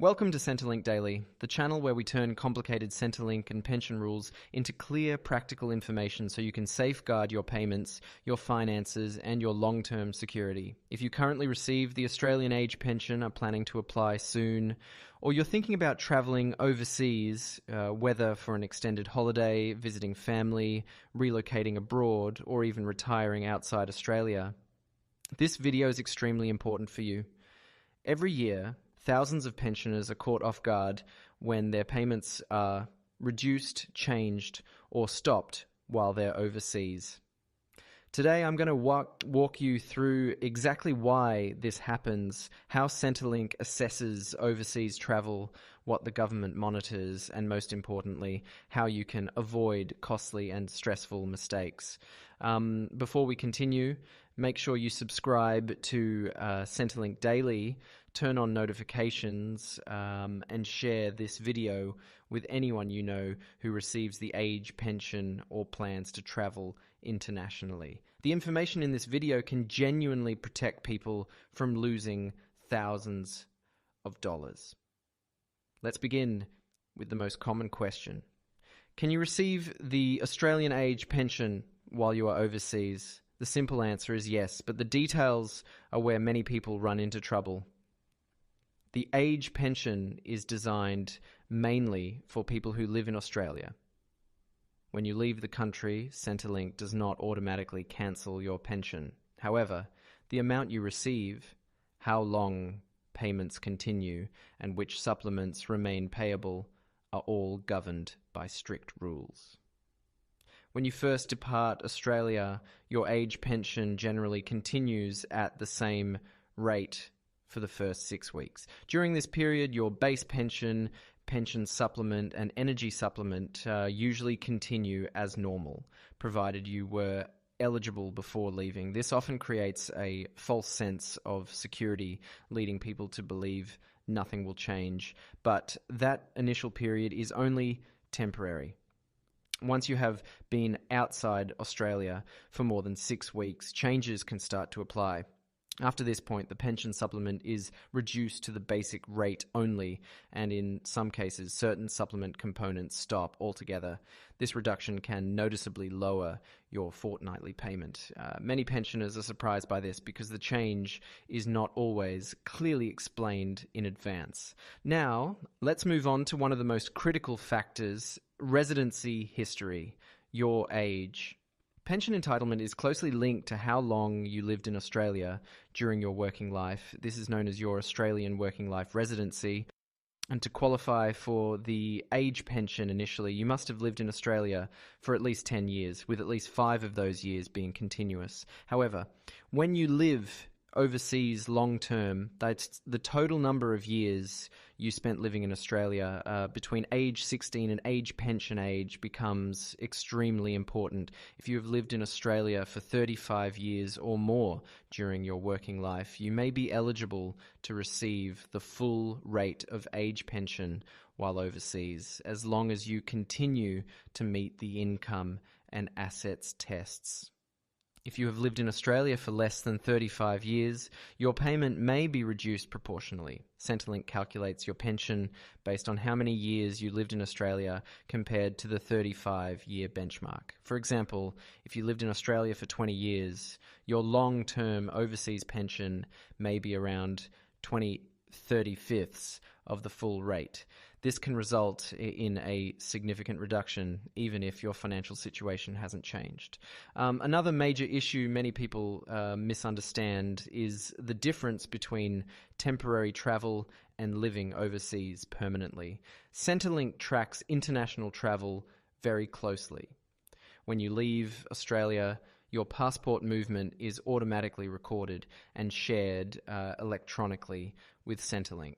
Welcome to Centrelink Daily, the channel where we turn complicated Centrelink and pension rules into clear, practical information so you can safeguard your payments, your finances, and your long-term security. If you currently receive the Australian age pension, are planning to apply soon, or you're thinking about travelling overseas, whether for an extended holiday, visiting family, relocating abroad, or even retiring outside Australia, this video is extremely important for you. Every year, thousands of pensioners are caught off guard when their payments are reduced, changed, or stopped while they're overseas. Today I'm going to walk you through exactly why this happens, how Centrelink assesses overseas travel, what the government monitors, and most importantly, how you can avoid costly and stressful mistakes. Before we continue, make sure you subscribe to Centrelink Daily, turn on notifications, and share this video with anyone you know who receives the age pension or plans to travel internationally. The information in this video can genuinely protect people from losing thousands of dollars. Let's begin with the most common question. Can you receive the Australian age pension while you are overseas? The simple answer is yes, but the details are where many people run into trouble. The age pension is designed mainly for people who live in Australia. When you leave the country, Centrelink does not automatically cancel your pension. However, the amount you receive, how long payments continue, and which supplements remain payable are all governed by strict rules. When you first depart Australia, your age pension generally continues at the same rate for the first 6 weeks. During this period, your base pension, pension supplement, and energy supplement usually continue as normal, provided you were eligible before leaving. This often creates a false sense of security, leading people to believe nothing will change. But that initial period is only temporary. Once you have been outside Australia for more than 6 weeks, changes can start to apply. After this point, the pension supplement is reduced to the basic rate only, and in some cases, certain supplement components stop altogether. This reduction can noticeably lower your fortnightly payment. Many pensioners are surprised by this because the change is not always clearly explained in advance. Now, let's move on to one of the most critical factors: residency history, your age. Pension entitlement is closely linked to how long you lived in Australia during your working life. This is known as your Australian working life residency. And to qualify for the age pension initially, you must have lived in Australia for at least 10 years, with at least 5 of those years being continuous. However, when you live overseas long term, that's the total number of years you spent living in Australia between age 16 and age pension age becomes extremely important. If you have lived in Australia for 35 years or more during your working life, you may be eligible to receive the full rate of age pension while overseas, as long as you continue to meet the income and assets tests. If you have lived in Australia for less than 35 years, your payment may be reduced proportionally. Centrelink calculates your pension based on how many years you lived in Australia compared to the 35-year benchmark. For example, if you lived in Australia for 20 years, your long-term overseas pension may be around 35ths of the full rate. This can result in a significant reduction, even if your financial situation hasn't changed. Another major issue many people misunderstand is the difference between temporary travel and living overseas permanently. Centrelink tracks international travel very closely. When you leave Australia, your passport movement is automatically recorded and shared electronically with Centrelink.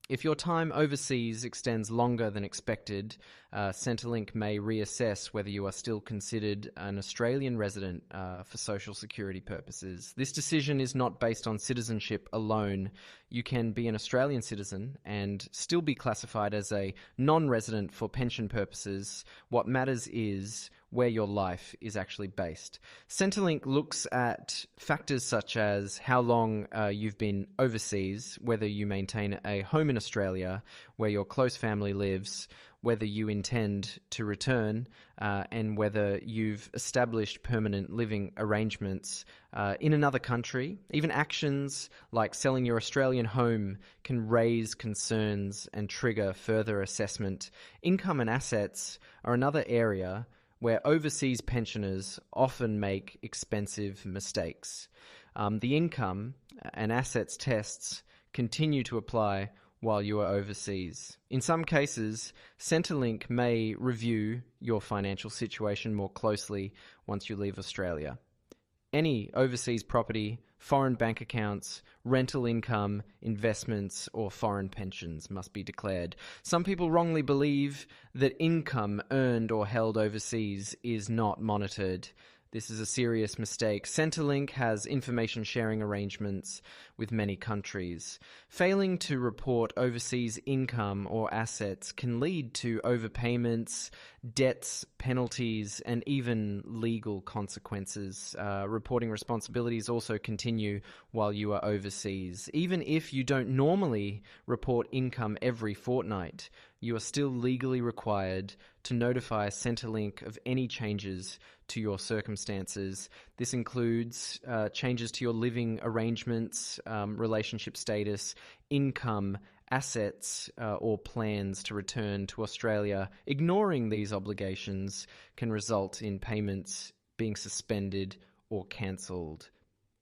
If your time overseas extends longer than expected, Centrelink may reassess whether you are still considered an Australian resident for social security purposes. This decision is not based on citizenship alone. You can be an Australian citizen and still be classified as a non-resident for pension purposes. What matters is where your life is actually based. Centrelink looks at factors such as how long you've been overseas, whether you maintain a home in Australia where your close family lives, whether you intend to return, and whether you've established permanent living arrangements in another country. Even actions like selling your Australian home can raise concerns and trigger further assessment. Income and assets are another area where overseas pensioners often make expensive mistakes. The income and assets tests continue to apply while you are overseas. In some cases, Centrelink may review your financial situation more closely once you leave Australia. Any overseas property, foreign bank accounts, rental income, investments, or foreign pensions must be declared. Some people wrongly believe that income earned or held overseas is not monitored. This is a serious mistake. Centrelink has information sharing arrangements with many countries. Failing to report overseas income or assets can lead to overpayments, debts, penalties, and even legal consequences. Reporting responsibilities also continue while you are overseas. Even if you don't normally report income every fortnight, you are still legally required to notify Centrelink of any changes to your circumstances. This includes changes to your living arrangements, relationship status, income, assets, or plans to return to Australia. Ignoring these obligations can result in payments being suspended or cancelled.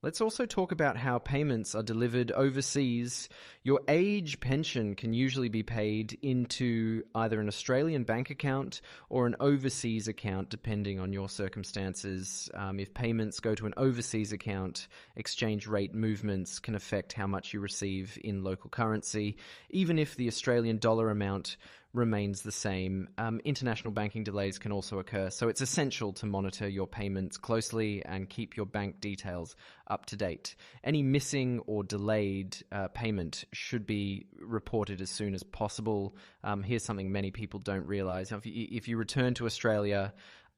Let's also talk about how payments are delivered overseas. Your age pension can usually be paid into either an Australian bank account or an overseas account, depending on your circumstances. If payments go to an overseas account, exchange rate movements can affect how much you receive in local currency. Even if the Australian dollar amount remains the same, international banking delays can also occur, so it's essential to monitor your payments closely and keep your bank details up to date. Any missing or delayed payment should be reported as soon as possible. Here's something many people don't realize. If you return to Australia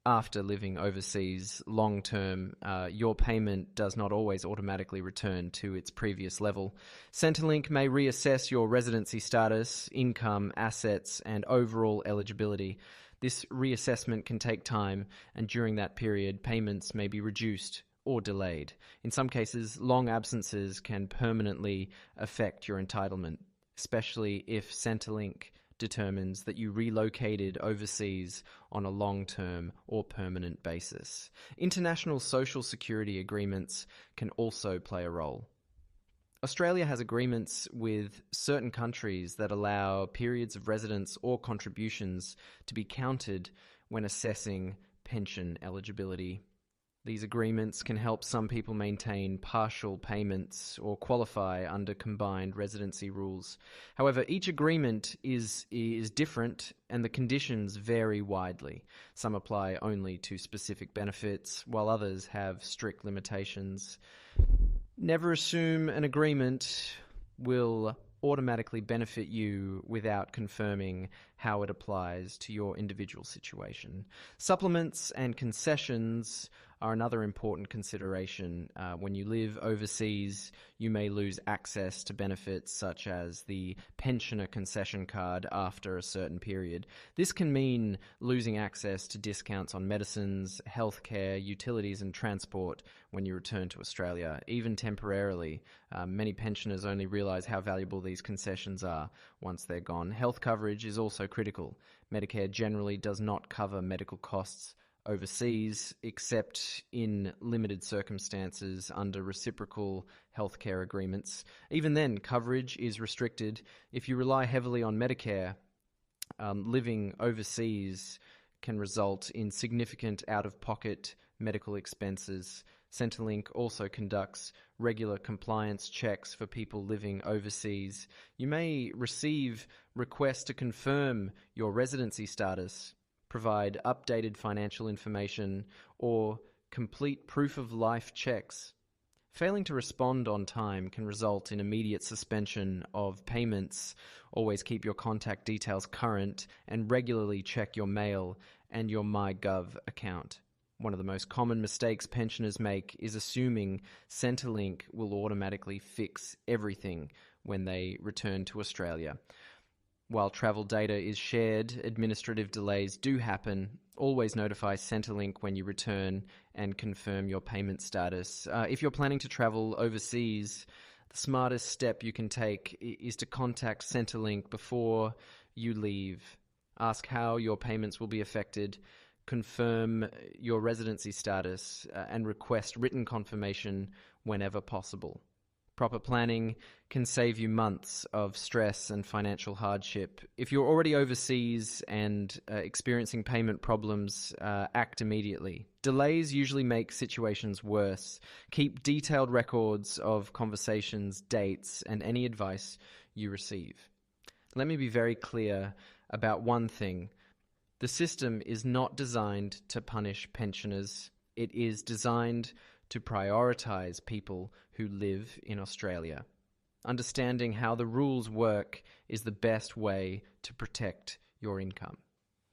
after living overseas long term, your payment does not always automatically return to its previous level. Centrelink may reassess your residency status, income, assets, and overall eligibility. This reassessment can take time, and during that period, payments may be reduced or delayed. In some cases, long absences can permanently affect your entitlement, especially if Centrelink determines that you relocated overseas on a long-term or permanent basis. International social security agreements can also play a role. Australia has agreements with certain countries that allow periods of residence or contributions to be counted when assessing pension eligibility. These agreements can help some people maintain partial payments or qualify under combined residency rules. However, each agreement is different and the conditions vary widely. Some apply only to specific benefits, while others have strict limitations. Never assume an agreement will automatically benefit you without confirming how it applies to your individual situation. Supplements and concessions are another important consideration. When you live overseas, you may lose access to benefits such as the pensioner concession card after a certain period. This can mean losing access to discounts on medicines, healthcare, utilities, and transport when you return to Australia, even temporarily. Many pensioners only realise how valuable these concessions are once they're gone. Health coverage is also critical. Medicare generally does not cover medical costs overseas, except in limited circumstances under reciprocal healthcare agreements. Even then, coverage is restricted. If you rely heavily on Medicare, living overseas can result in significant out-of-pocket medical expenses. Centrelink also conducts regular compliance checks for people living overseas. You may receive requests to confirm your residency status, provide updated financial information, or complete proof-of-life checks. Failing to respond on time can result in immediate suspension of payments. Always keep your contact details current and regularly check your mail and your MyGov account. One of the most common mistakes pensioners make is assuming Centrelink will automatically fix everything when they return to Australia. While travel data is shared, administrative delays do happen. Always notify Centrelink when you return and confirm your payment status. If you're planning to travel overseas, the smartest step you can take is to contact Centrelink before you leave. Ask how your payments will be affected, confirm your residency status, and request written confirmation whenever possible. Proper planning can save you months of stress and financial hardship. If you're already overseas and experiencing payment problems, act immediately. Delays usually make situations worse. Keep detailed records of conversations, dates, and any advice you receive. Let me be very clear about one thing. The system is not designed to punish pensioners. It is designed to prioritise people who live in Australia. Understanding how the rules work is the best way to protect your income.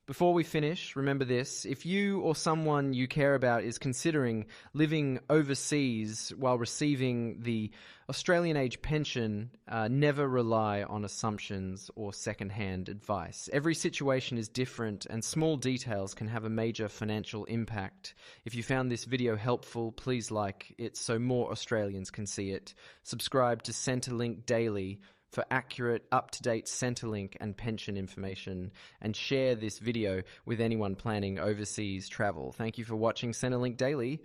Before we finish, remember this: if you or someone you care about is considering living overseas while receiving the Australian age pension, never rely on assumptions or second-hand advice. Every situation is different and small details can have a major financial impact. If you found this video helpful, please like it so more Australians can see it. Subscribe to Centrelink Daily for accurate, up-to-date Centrelink and pension information, and share this video with anyone planning overseas travel. Thank you for watching Centrelink Daily.